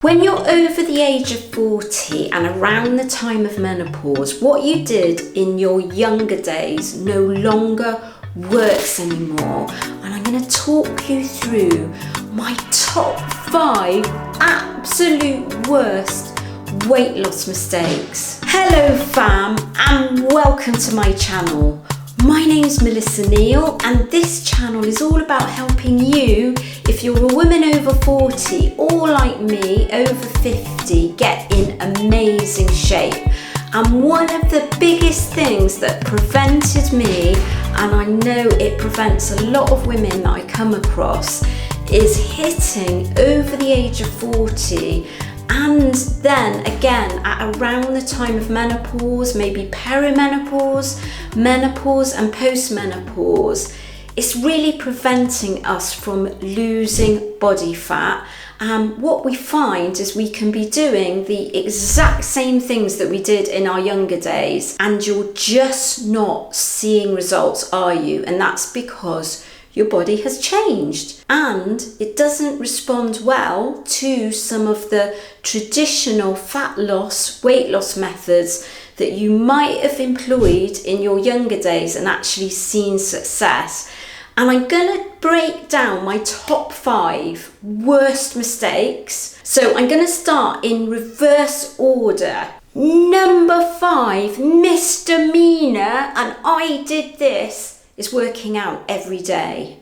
When you're over the age of 40 and around the time of menopause, what you did in your younger days no longer works anymore. And I'm going to talk you through my top 5 absolute worst weight loss mistakes. Hello fam, and welcome to my channel. My name's Melissa Neal, and this channel is all about helping you, if you're a woman over 40 or like me over 50, get in amazing shape. And one of the biggest things that prevented me, and I know it prevents a lot of women that I come across, is hitting over the age of 40 and then again at around the time of menopause, maybe perimenopause, menopause and postmenopause. It's really preventing us from losing body fat. What we find is we can be doing the exact same things that we did in our younger days, and you're just not seeing results, are you? And that's because your body has changed and it doesn't respond well to some of the traditional fat loss, weight loss methods that you might have employed in your younger days and actually seen success. And I'm going to break down my top 5 worst mistakes. So I'm going to start in reverse order. Number 5, misdemeanor, and I did this, is working out every day.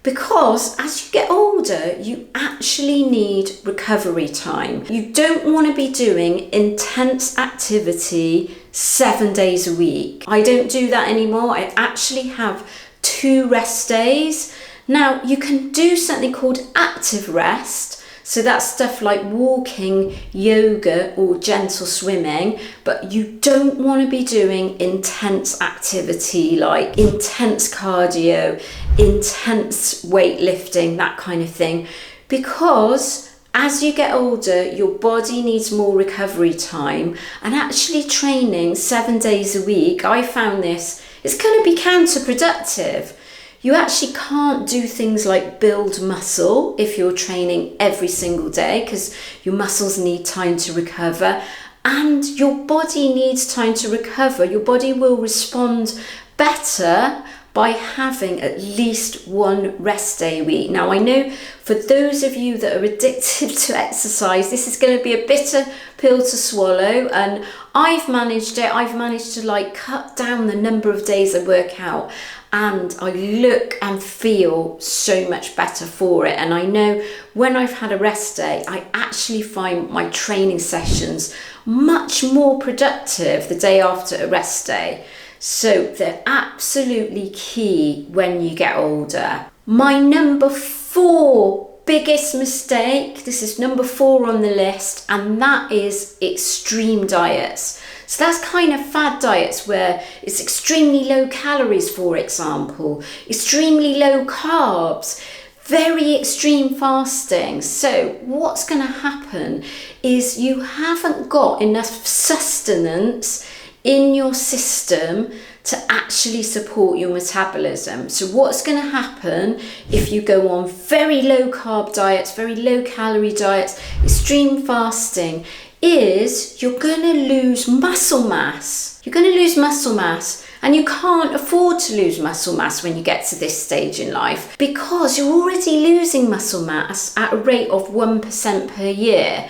Because as you get older, you actually need recovery time. You don't want to be doing intense activity 7 days a week. I don't do that anymore. I actually have 2 rest days. Now, you can do something called active rest. So that's stuff like walking, yoga or gentle swimming, but you don't want to be doing intense activity like intense cardio, intense weightlifting, that kind of thing, because as you get older, your body needs more recovery time, and actually training 7 days a week, I found this, it's going to be counterproductive. You actually can't do things like build muscle if you're training every single day, because your muscles need time to recover and your body needs time to recover. Your body will respond better by having at least 1 rest day a week. Now, I know for those of you that are addicted to exercise, this is going to be a bitter pill to swallow, and I've managed it. I've managed to cut down the number of days I work out, and I look and feel so much better for it. And I know when I've had a rest day, I actually find my training sessions much more productive the day after a rest day. So they're absolutely key when you get older. My number 4 biggest mistake, this is number 4 on the list, and that is extreme diets. So that's kind of fad diets where it's extremely low calories, for example, extremely low carbs, very extreme fasting. So what's going to happen is you haven't got enough sustenance in your system to actually support your metabolism. So what's going to happen if you go on very low carb diets, very low calorie diets, extreme fasting, is you're going to lose muscle mass. You're going to lose muscle mass, and you can't afford to lose muscle mass when you get to this stage in life, because you're already losing muscle mass at a rate of 1% per year.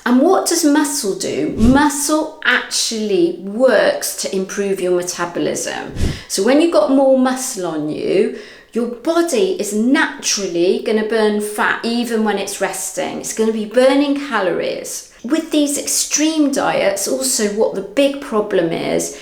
And what does muscle do? Muscle actually works to improve your metabolism. So when you've got more muscle on you, your body is naturally going to burn fat even when it's resting. It's going to be burning calories. With these extreme diets, also what the big problem is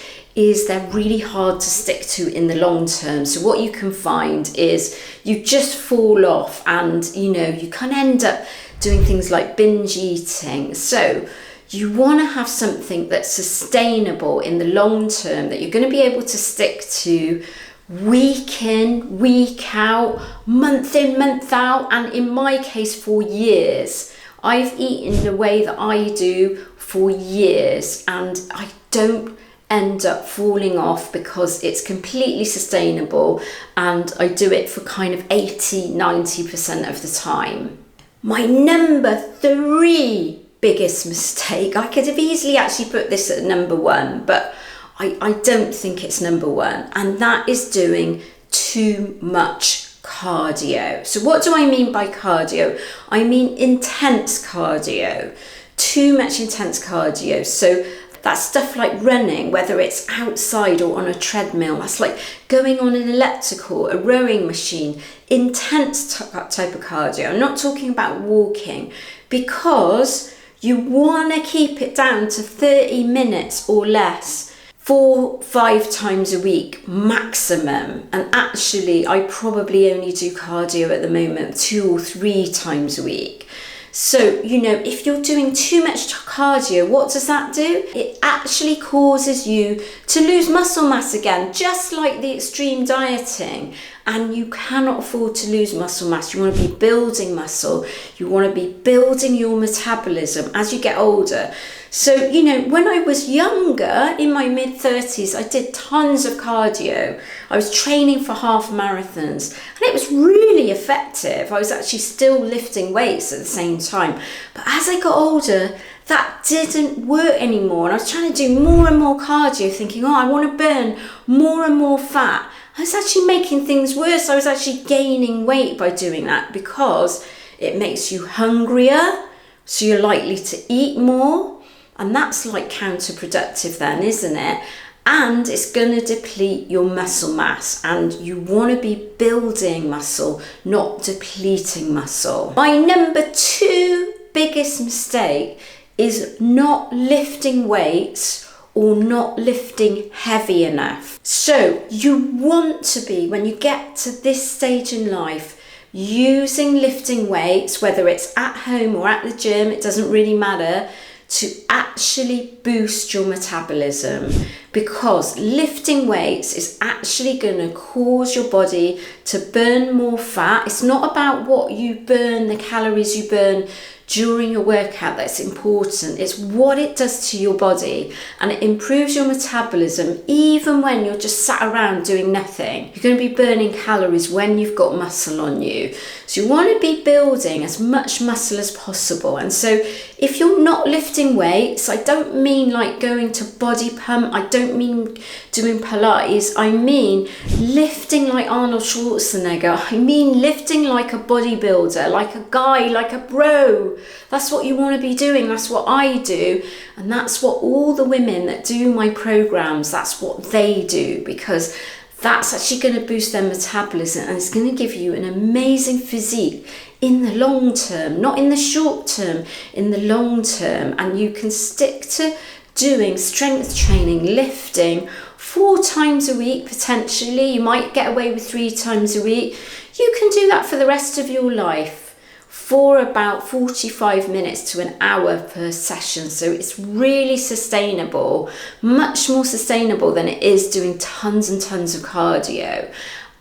they're really hard to stick to in the long term. So what you can find is you just fall off, and you can end up doing things like binge eating. So you want to have something that's sustainable in the long term, that you're going to be able to stick to week in, week out, month in, month out, and in my case for years. I've eaten the way that I do for years, and I don't end up falling off because it's completely sustainable, and I do it for kind of 80-90% of the time. My number 3 biggest mistake, I could have easily actually put this at number 1, but I don't think it's number 1, and that is doing too much cardio. So what do I mean by cardio? I mean intense cardio, too much intense cardio. So that's stuff like running, whether it's outside or on a treadmill. That's like going on an elliptical, a rowing machine, intense type of cardio. I'm not talking about walking, because you want to keep it down to 30 minutes or less, 4-5 times a week maximum. And actually, I probably only do cardio at the moment 2 or 3 times a week. So, if you're doing too much cardio, what does that do? It actually causes you to lose muscle mass again, just like the extreme dieting. And you cannot afford to lose muscle mass. You want to be building muscle. You want to be building your metabolism as you get older. So, when I was younger, in my mid-30s, I did tons of cardio. I was training for half marathons, and it was really effective. I was actually still lifting weights at the same time. But as I got older, that didn't work anymore. And I was trying to do more and more cardio, thinking, I want to burn more and more fat. I was actually making things worse. I was actually gaining weight by doing that, because it makes you hungrier, so you're likely to eat more. And that's like counterproductive then, isn't it? And it's going to deplete your muscle mass, and you want to be building muscle, not depleting muscle. My number 2 biggest mistake is not lifting weights or not lifting heavy enough. So you want to be, when you get to this stage in life, using lifting weights, whether it's at home or at the gym, it doesn't really matter, to actually boost your metabolism, because lifting weights is actually going to cause your body to burn more fat. It's not about what you burn, the calories you burn during your workout that's important. It's what it does to your body, and it improves your metabolism even when you're just sat around doing nothing. You're going to be burning calories when you've got muscle on you. So you want to be building as much muscle as possible. And so if you're not lifting weights, I don't mean like going to body pump, I don't mean doing Pilates, I mean lifting like Arnold Schwarzenegger, I mean lifting like a bodybuilder, like a guy, like a bro. That's what you want to be doing. That's what I do, and that's what all the women that do my programs, that's what they do, because that's actually going to boost their metabolism, and it's going to give you an amazing physique in the long term, not in the short term, in the long term. And you can stick to doing strength training, lifting 4 times a week potentially. You might get away with 3 times a week. You can do that for the rest of your life, for about 45 minutes to an hour per session. So it's really sustainable, much more sustainable than it is doing tons and tons of cardio.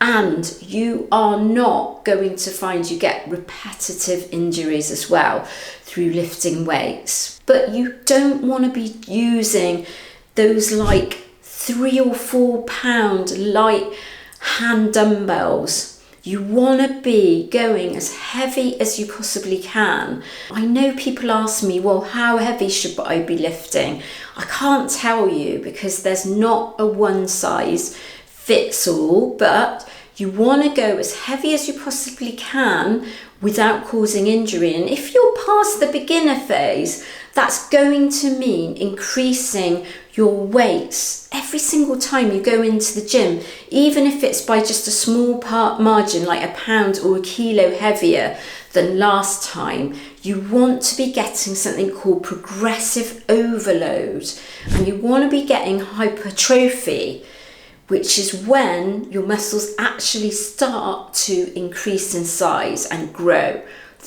And you are not going to find you get repetitive injuries as well through lifting weights. But you don't want to be using those like 3 or 4 pound light hand dumbbells. You want to be going as heavy as you possibly can. I know people ask me, well, how heavy should I be lifting? I can't tell you, because there's not a one size fits all, but you want to go as heavy as you possibly can without causing injury. And if you're past the beginner phase, that's going to mean increasing your weights every single time you go into the gym, even if it's by just a small margin, like a pound or a kilo heavier than last time. You want to be getting something called progressive overload, and you want to be getting hypertrophy, which is when your muscles actually start to increase in size and grow.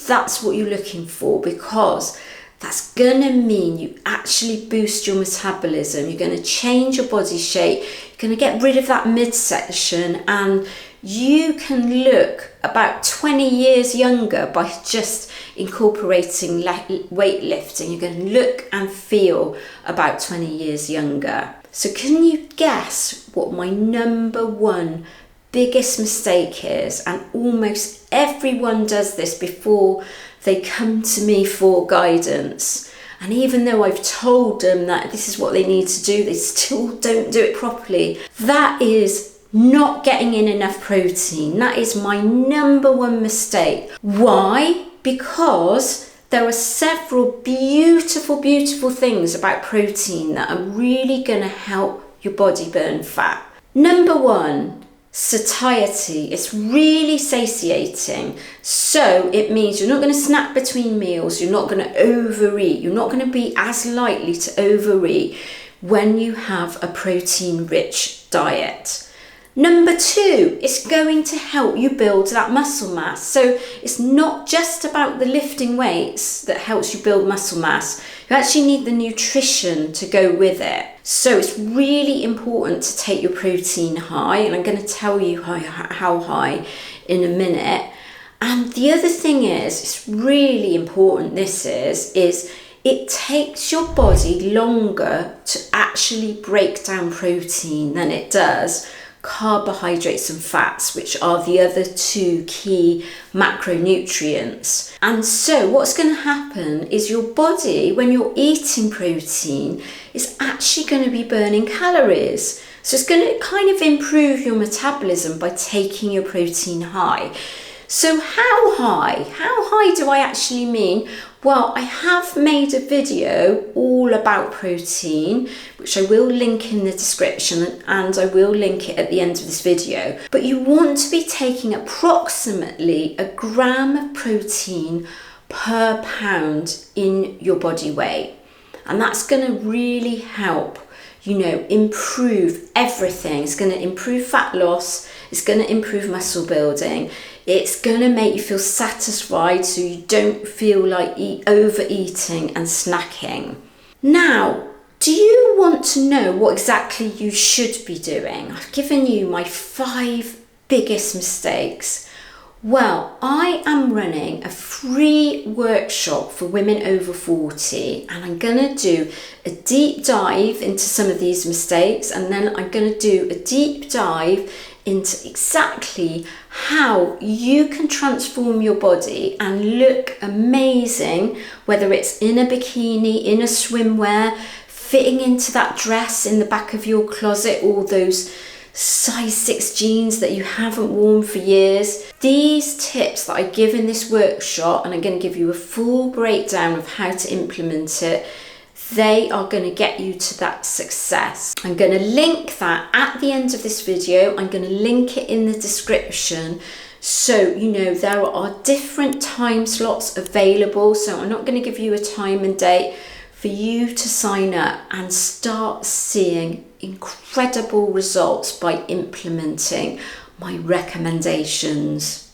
That's what you're looking for, because that's going to mean you actually boost your metabolism. You're going to change your body shape. You're going to get rid of that midsection, and you can look about 20 years younger by just incorporating weightlifting. You're going to look and feel about 20 years younger. So can you guess what my number 1 biggest mistake is? And almost everyone does this before they come to me for guidance. And even though I've told them that this is what they need to do, they still don't do it properly. That is not getting in enough protein. That is my number one mistake. Why? Because there are several beautiful, beautiful things about protein that are really going to help your body burn fat. Number one, satiety. It's really satiating. So it means you're not going to snack between meals. You're not going to overeat. You're not going to be as likely to overeat when you have a protein-rich diet. Number two, it's going to help you build that muscle mass. So it's not just about the lifting weights that helps you build muscle mass. You actually need the nutrition to go with it. So it's really important to take your protein high, and I'm going to tell you how high in a minute. And the other thing is, it's really important, this is it takes your body longer to actually break down protein than it does carbohydrates and fats, which are the other two key macronutrients. And so what's going to happen is your body, when you're eating protein, is actually going to be burning calories. So it's going to kind of improve your metabolism by taking your protein high. So how high? How high do I actually mean? Well, I have made a video all about protein, which I will link in the description, and I will link it at the end of this video. But you want to be taking approximately 1 gram of protein per pound in your body weight. And that's going to really help, improve everything. It's going to improve fat loss. It's going to improve muscle building. It's going to make you feel satisfied so you don't feel like overeating and snacking. Now, do you want to know what exactly you should be doing? I've given you my 5 biggest mistakes. Well, I am running a free workshop for women over 40, and I'm going to do a deep dive into some of these mistakes, and then I'm going to do a deep dive into exactly how you can transform your body and look amazing, whether it's in a bikini, in a swimwear, fitting into that dress in the back of your closet, or those size 6 jeans that you haven't worn for years. These tips that I give in this workshop, and I'm going to give you a full breakdown of how to implement it, they are going to get you to that success. I'm going to link that at the end of this video. I'm going to link it in the description. So, there are different time slots available. So I'm not going to give you a time and date for you to sign up and start seeing incredible results by implementing my recommendations.